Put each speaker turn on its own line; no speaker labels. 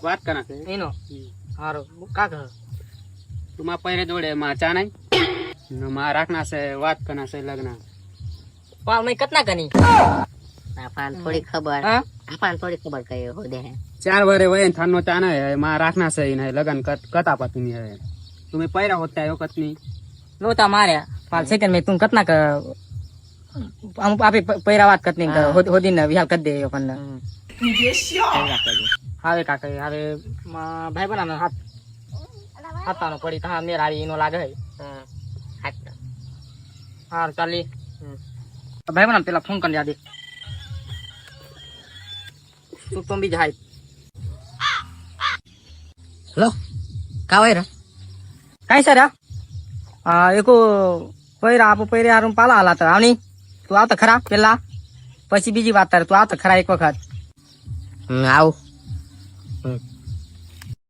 વાત કરા છે
એનો હારો કાક
તું માં પહેરે જોડે માં ચા નહીં માં રાખના છે વાત કરના છે લગ્ન
પાલ મેં કતના કની
આપણ થોડી ખબર
હા
આપણ થોડી ખબર કઈ હો દે
4 વરે વય થાનો ચા નહીં માં રાખના છે ને લગ્ન કતા પાતી ની હવે તમે પહેરા હોતા એ વખત ની
લોતા માર્યા પાલ સેકન્ડ મેં તું કતના ક આપે પૈરા વાત કતની હોદી ને વિહાલ કર દે પણ હવે કાક હવે ભાઈ બનાનો હાથ હાથાનો પડી તા મેર આવી એનો લાગે હા ચાલી ભાઈ બના પેલા ફોન કરી દે તું તો બી જાય
હેલો કાવાય રે
કઈ સર એકો પૈરા આપો પૈરે હારું પાલા હાલા તો આવની તું આવતો ખરા પેલા પછી બીજી વાત તારે તું આવતો ખરા એક વખત
આવું